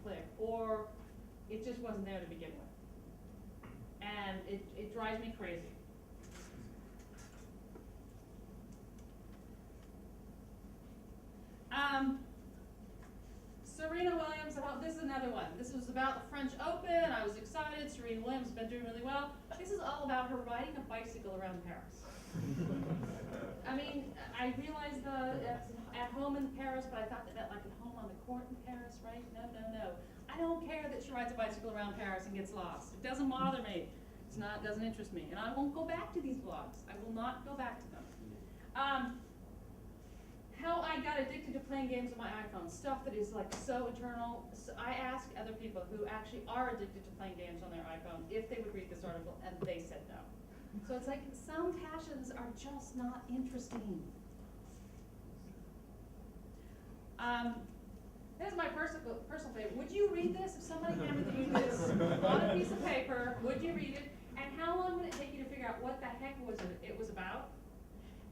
click, or it just wasn't there to begin with. And it drives me crazy. Serena Williams, this is another one. This was about the French Open. I was excited. Serena Williams has been doing really well. This is all about her riding a bicycle around Paris. I mean, I realized at home in Paris, but I thought that meant like at home on the court in Paris, right? No, no, no. I don't care that she rides a bicycle around Paris and gets lost. It doesn't bother me. It doesn't interest me. And I won't go back to these blogs. I will not go back to them. How I got addicted to playing games on my iPhone, stuff that is like so eternal. So I asked other people who actually are addicted to playing games on their iPhone if they would read this article, and they said no. So it's like some passions are just not interesting. Here's my personal favorite. Would you read this if somebody handed you this on a piece of paper? Would you read it? And how long would it take you to figure out what the heck it was about?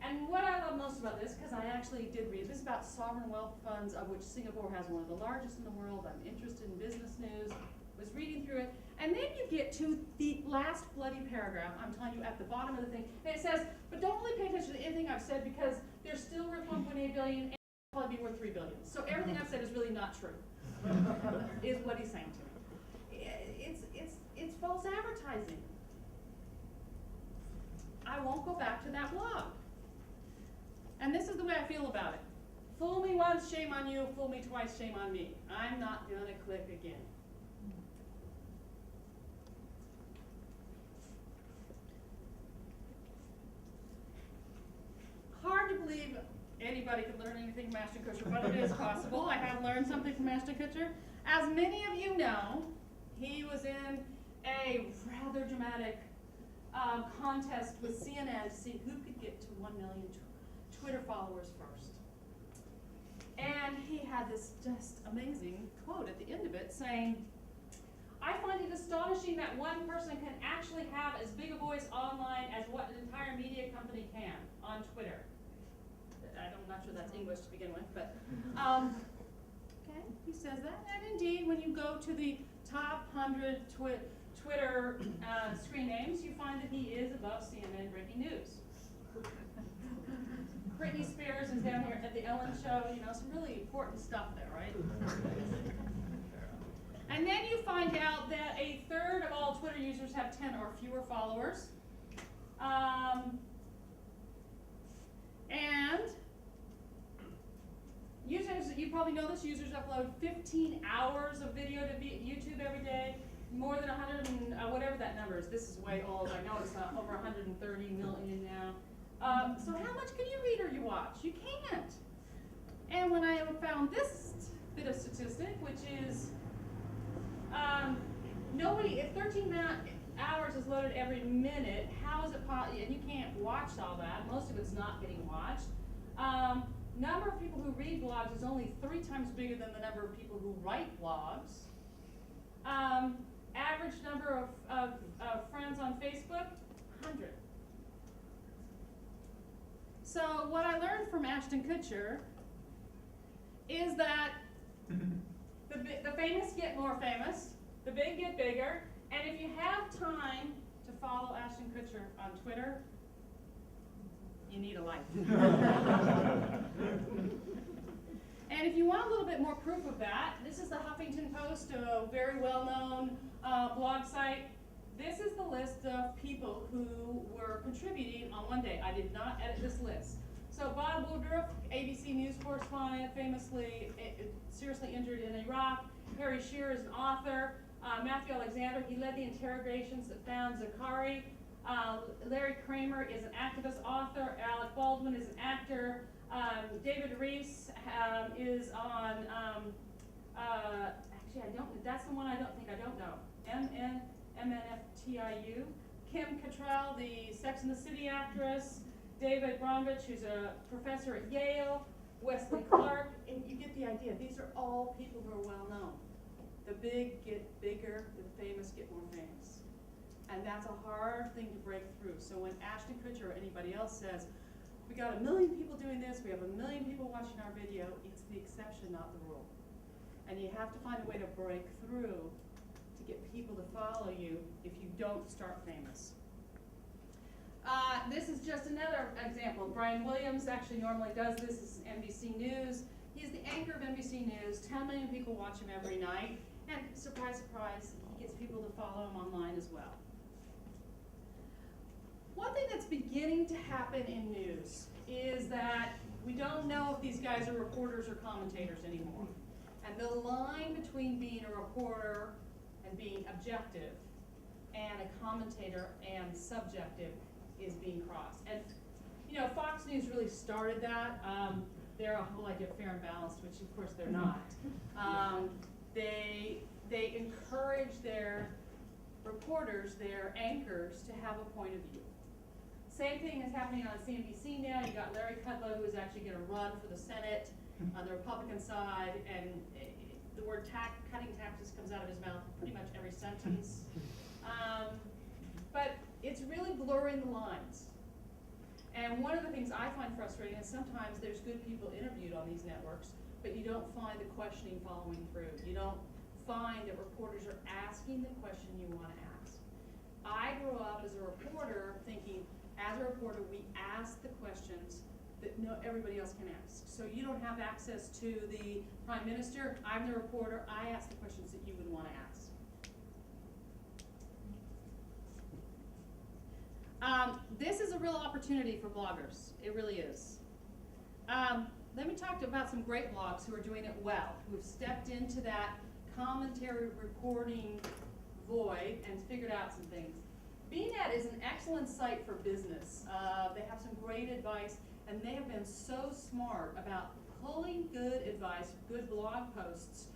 And what I love most about this, because I actually did read this, about sovereign wealth funds, of which Singapore has one of the largest in the world. I'm interested in business news. Was reading through it, and then you get to the last bloody paragraph. I'm telling you, at the bottom of the thing, and it says, "But don't really pay attention to anything I've said because they're still worth 1.8 billion, and they'll probably be worth 3 billion." So everything I've said is really not true. Is what he's saying to me. It's false advertising. I won't go back to that blog. And this is the way I feel about it. Fool me once, shame on you. Fool me twice, shame on me. I'm not going to click again. Hard to believe anybody could learn anything from Ashton Kutcher, but it is possible. I have learned something from Ashton Kutcher. As many of you know, he was in a rather dramatic contest with CNN to see who could get to 1 million Twitter followers first. And he had this just amazing quote at the end of it saying, "I find it astonishing that one person can actually have as big a voice online as what an entire media company can on Twitter." I'm not sure that's English to begin with, but okay, he says that. And indeed, when you go to the top 100 Twitter screen names, you find that he is above CNN breaking news. Britney Spears is down here at the Ellen show, some really important stuff there, right? And then you find out that 1/3 of all Twitter users have 10 or fewer followers. And users, you probably know this, users upload 15 hours of video to YouTube every day, more than 100 and whatever that number is. This is way old. I know it's over 130 million now. So how much can you read or you watch? You can't. And when I found this bit of statistic, which is if 13 hours is loaded every minute, how is it possible? And you can't watch all that. Most of it's not getting watched. Number of people who read blogs is only 3 times bigger than the number of people who write blogs. Average number of friends on Facebook, 100. So what I learned from Ashton Kutcher is that the famous get more famous, the big get bigger, and if you have time to follow Ashton Kutcher on Twitter, you need a life. And if you want a little bit more proof of that, this is the Huffington Post, a very well-known blog site. This is the list of people who were contributing on one day. I did not edit this list. So Bob Woodruff, ABC News correspondent, famously seriously injured in Iraq. Harry Shearer is an author. Matthew Alexander, he led the interrogations that found Zakari. Larry Kramer is an activist author. Alec Baldwin is an actor. David Reese is on, actually that's the one I don't know. MNFTIU. Kim Cattrall, the Sex and the City actress. David Bromwich, who's a professor at Yale. Wesley Clark, and you get the idea. These are all people who are well known. The big get bigger, the famous get more famous. And that's a hard thing to break through. So when Ashton Kutcher or anybody else says, we got 1 million people doing this, we have 1 million people watching our video, it's the exception, not the rule. And you have to find a way to break through to get people to follow you if you don't start famous. This is just another example. Brian Williams actually normally does this. This is NBC News. He's the anchor of NBC News. 10 million people watch him every night. And surprise, surprise, he gets people to follow him online as well. One thing that's beginning to happen in news is that we don't know if these guys are reporters or commentators anymore. And the line between being a reporter and being objective and a commentator and subjective is being crossed. And, you know, Fox News really started that. They're a whole idea of fair and balanced, which of course they're not. They encourage their reporters, their anchors, to have a point of view. Same thing is happening on CNBC now. You got Larry Kudlow, who is actually going to run for the Senate on the Republican side, and the word cutting taxes comes out of his mouth pretty much every sentence. But it's really blurring the lines. And one of the things I find frustrating is sometimes there's good people interviewed on these networks, but you don't find the questioning following through. You don't find that reporters are asking the question you want to ask. I grew up as a reporter thinking, as a reporter, we ask the questions that everybody else can ask. So you don't have access to the Prime Minister. I'm the reporter. I ask the questions that you would want to ask. This is a real opportunity for bloggers. It really is. Let me talk about some great blogs who are doing it well, who have stepped into that commentary reporting void and figured out some things. BNet is an excellent site for business. They have some great advice, and they have been so smart about pulling good advice, good blog posts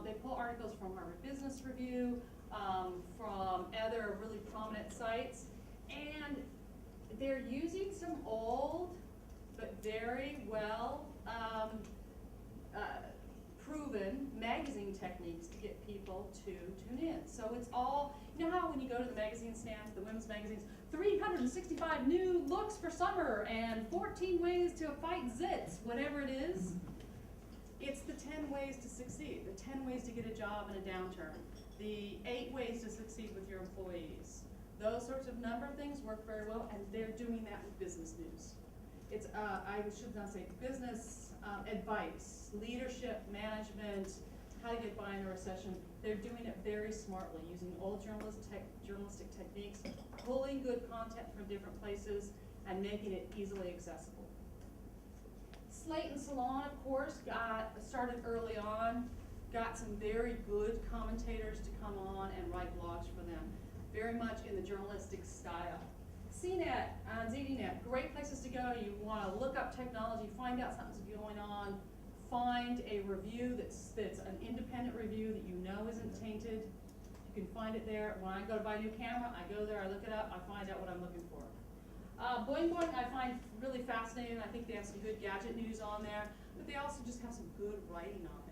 they pull articles from Harvard Business Review, from other really prominent sites, and they're using some old but very well proven magazine techniques to get people to tune in. So it's all, you know how when you go to the magazine stands, the women's magazines, 365 new looks for summer and 14 ways to fight zits, whatever it is. It's the 10 ways to succeed, the 10 ways to get a job in a downturn, the 8 ways to succeed with your employees. Those sorts of number of things work very well, and they're doing that with business news. It's, I should not say business advice, leadership, management, how to get by in a recession. They're doing it very smartly, using old journalistic techniques, pulling good content from different places, and making it easily accessible. Slate and Salon, of course, started early on, got some very good commentators to come on and write blogs for them, very much in the journalistic style. CNET, ZDNet, great places to go. You want to look up technology, find out something's going on, find a review that's an independent review that you know isn't tainted. You can find it there. When I go to buy a new camera, I go there, I look it up, I find out what I'm looking for. Boing Boing I find really fascinating. I think they have some good gadget news on there, but they also just have some good writing on there.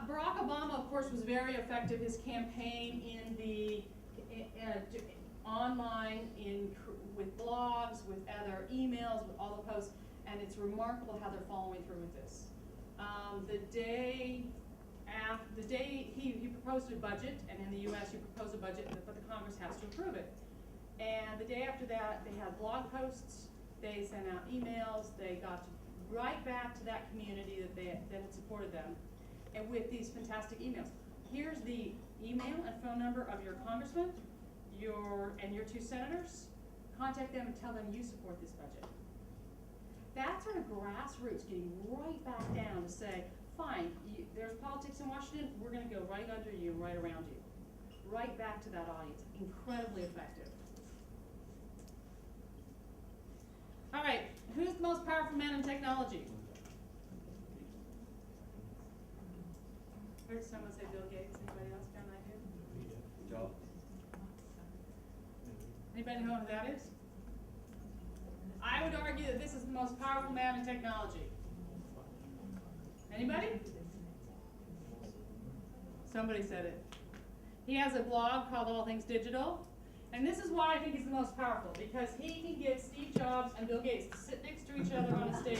Barack Obama, of course, was very effective. His campaign in the online, with blogs, with other emails, with all the posts, and it's remarkable how they're following through with this. The day he proposed a budget, and in the U.S. you propose a budget, but the Congress has to approve it. And the day after that, they had blog posts, they sent out emails, they got right back to that community that had supported them, and with these fantastic emails. Here's the email and phone number of your congressman, your 2 senators. Contact them and tell them you support this budget. That sort of grassroots, getting right back down to say, fine, there's politics in Washington, we're going to go right under you, right around you. Right back to that audience. Incredibly effective. All right, who's the most powerful man in technology? Heard someone say Bill Gates. Anybody else got an idea? Job. Anybody know who that is? I would argue that this is the most powerful man in technology. Anybody? Somebody said it. He has a blog called All Things Digital, And this is why I think he's the most powerful, because he can get Steve Jobs and Bill Gates to sit next to each other on a stage